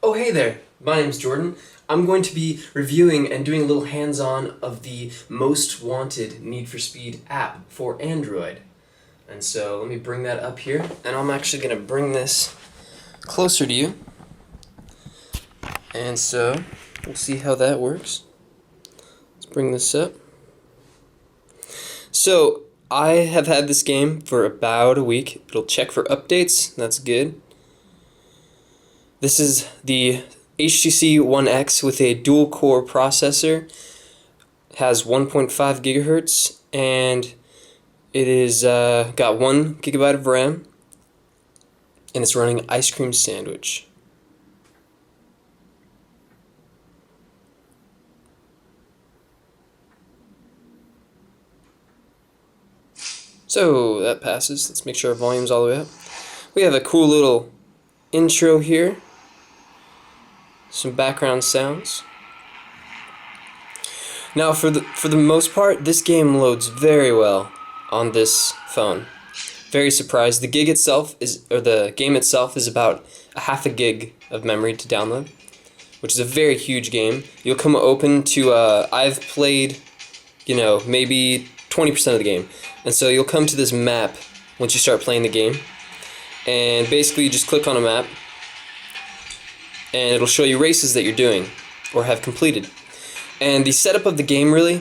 Oh hey there, my name's Jordan. I'm going to be reviewing and doing a little hands-on of the Most Wanted Need for Speed app for Android. And so let me bring that up here, and I'm actually going to bring this closer to you. And so we'll see how that works. Let's bring this up. So I have had this game for about a week. It'll check for updates, that's good. This is the HTC One X with a dual-core processor. It has 1.5 gigahertz, and it is got 1 gigabyte of RAM, and it's running Ice Cream Sandwich. So that passes. Let's make sure our volume's all the way up. We have a cool little intro here. Some background sounds. Now for the most part, this game loads very well on this phone. Very surprised. The game itself is about a half a gig of memory to download, which is a very huge game. You'll come open to I've played, maybe 20% of the game. And so you'll come to this map once you start playing the game. And basically you just click on a map, and it'll show you races that you're doing or have completed. And the setup of the game really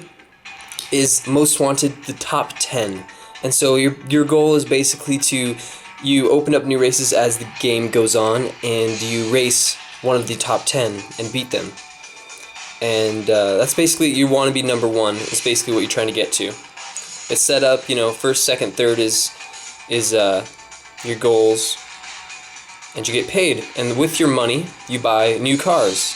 is Most Wanted, the top 10. And so your goal is basically you open up new races as the game goes on, and you race one of the top 10 and beat them. And that's basically, you want to be number 1 is basically what you're trying to get to. It's set up, first, second, third is your goals, and you get paid. And with your money, you buy new cars.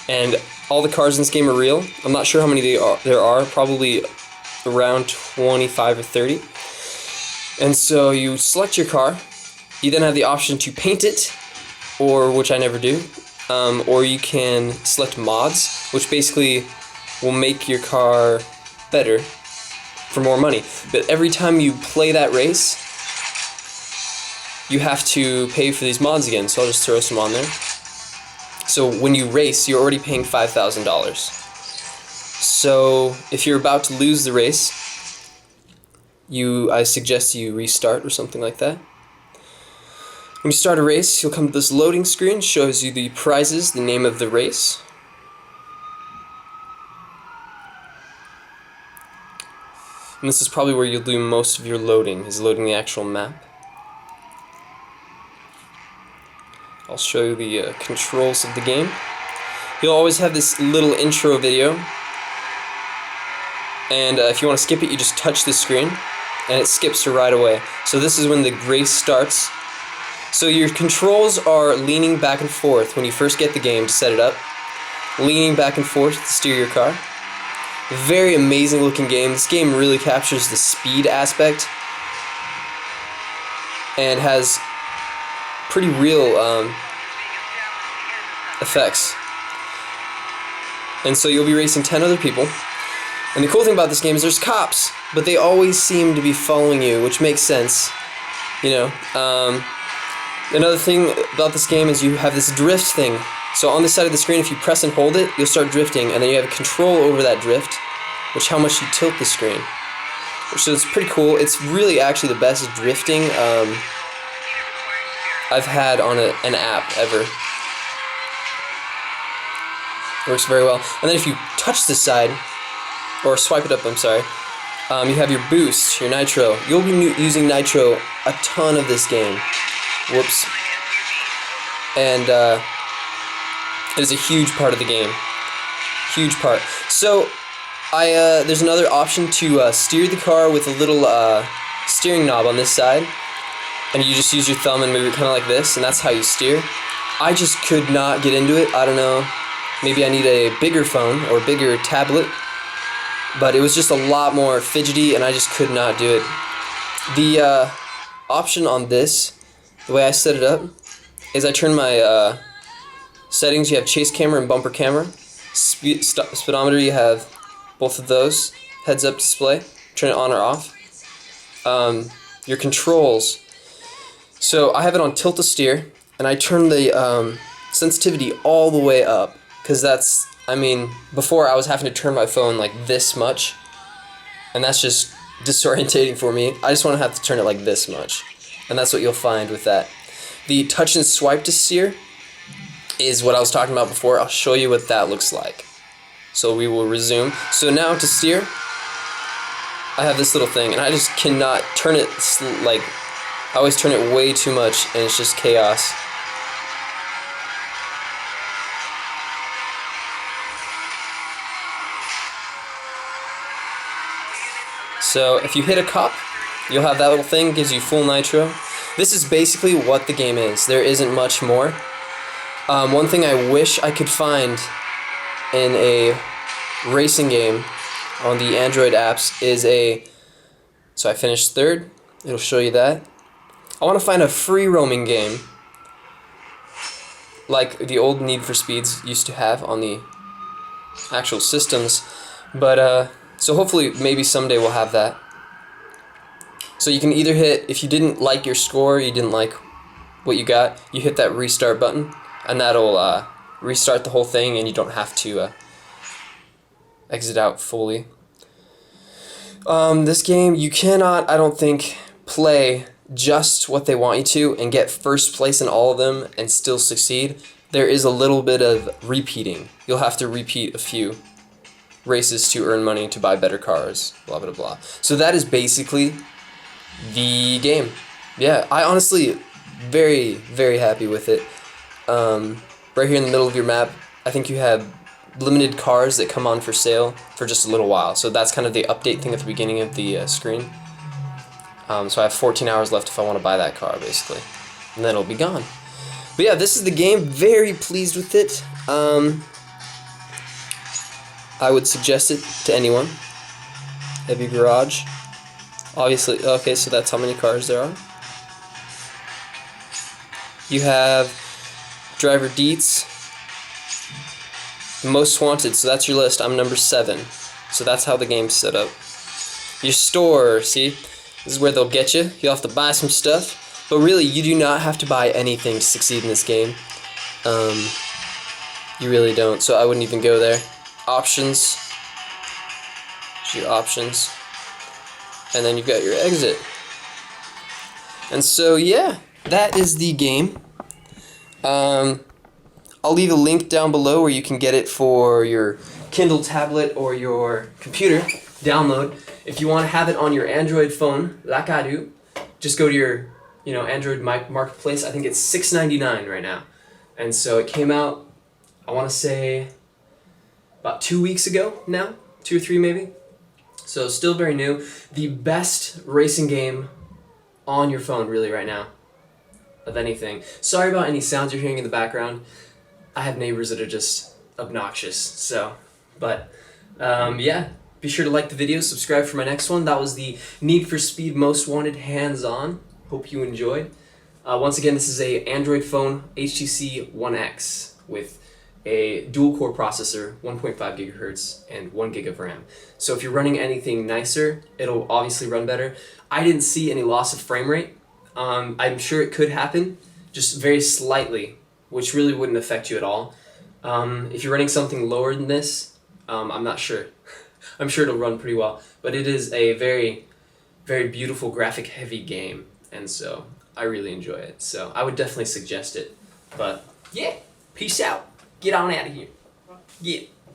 And all the cars in this game are real. I'm not sure how many there are, probably around 25 or 30. And so you select your car. You then have the option to paint it, or which I never do, or you can select mods, which basically will make your car better for more money. But every time you play that race, you have to pay for these mods again, so I'll just throw some on there. So when you race, you're already paying $5,000. So if you're about to lose the race, I suggest you restart or something like that. When you start a race, you'll come to this loading screen, shows you the prizes, the name of the race. And this is probably where you'll do most of your loading, is loading the actual map. I'll show you the controls of the game. You'll always have this little intro video, and if you want to skip it, you just touch the screen, and it skips to right away. So this is when the race starts. So your controls are leaning back and forth when you first get the game to set it up, leaning back and forth to steer your car. Very amazing looking game. This game really captures the speed aspect and has pretty real effects. And so you'll be racing 10 other people. And the cool thing about this game is there's cops, but they always seem to be following you, which makes sense. Another thing about this game is you have this drift thing. So on the side of the screen, if you press and hold it, you'll start drifting, and then you have control over that drift, which how much you tilt the screen. So it's pretty cool. It's really actually the best drifting I've had on an app ever. Works very well. And then if you touch this side, or swipe it up, I'm sorry, you have your boost, your nitro. You'll be using nitro a ton of this game. Whoops. And it is a huge part of the game. Huge part. So there's another option to steer the car with a little steering knob on this side. And you just use your thumb and move it kind of like this, and that's how you steer. I just could not get into it. I don't know. Maybe I need a bigger phone or a bigger tablet. But it was just a lot more fidgety, and I just could not do it. The option on this, the way I set it up, is I turn my settings. You have chase camera and bumper camera. Speedometer, you have both of those. Heads-up display. Turn it on or off. Your controls. So I have it on tilt to steer, and I turn the sensitivity all the way up, because that's, I mean, before I was having to turn my phone like this much, and that's just disorientating for me. I just want to have to turn it like this much, and that's what you'll find with that. The touch and swipe to steer is what I was talking about before. I'll show you what that looks like. So we will resume. So now to steer, I have this little thing, and I just cannot turn it, like, I always turn it way too much, and it's just chaos. So if you hit a cup, you'll have that little thing, gives you full nitro. This is basically what the game is. There isn't much more. One thing I wish I could find in a racing game on the Android apps is so I finished third, it'll show you that. I want to find a free roaming game like the old Need for Speeds used to have on the actual systems, but so hopefully maybe someday we'll have that. So you can either hit, if you didn't like your score, you didn't like what you got, you hit that restart button, and that'll restart the whole thing, and you don't have to exit out fully. This game, you cannot, I don't think, play just what they want you to and get first place in all of them and still succeed. There is a little bit of repeating. You'll have to repeat a few races to earn money to buy better cars, blah blah blah. So that is basically the game. Yeah, I honestly very happy with it. Right here in the middle of your map, I think you have limited cars that come on for sale for just a little while. So that's kind of the update thing at the beginning of the screen. So I have 14 hours left if I want to buy that car, basically, and then it'll be gone. But yeah, this is the game. Very pleased with it. I would suggest it to anyone. Heavy Garage. Obviously, okay, so that's how many cars there are. You have Driver Deets, Most Wanted, so that's your list. I'm number 7. So that's how the game's set up. Your store, see? This is where they'll get you. You'll have to buy some stuff. But really, you do not have to buy anything to succeed in this game. You really don't, so I wouldn't even go there. Options. Here's your options. And then you've got your exit. And so, yeah, that is the game. I'll leave a link down below where you can get it for your Kindle tablet or your computer. Download. If you want to have it on your Android phone, like I do, just go to your, Android marketplace. I think it's $6.99 right now. And so it came out, I want to say, about 2 weeks ago now, 2 or 3 maybe. So still very new. The best racing game on your phone really right now of anything. Sorry about any sounds you're hearing in the background. I have neighbors that are just obnoxious. So, but yeah, be sure to like the video, subscribe for my next one. That was the Need for Speed Most Wanted hands-on. Hope you enjoyed. Once again, this is a Android phone, HTC One X with a dual-core processor, 1.5 gigahertz, and 1 gig of RAM. So if you're running anything nicer, it'll obviously run better. I didn't see any loss of frame rate. I'm sure it could happen, just very slightly, which really wouldn't affect you at all. If you're running something lower than this, I'm not sure. I'm sure it'll run pretty well. But it is a very beautiful, graphic-heavy game, and so I really enjoy it. So I would definitely suggest it. But yeah, peace out. Get on out of here. Yeah.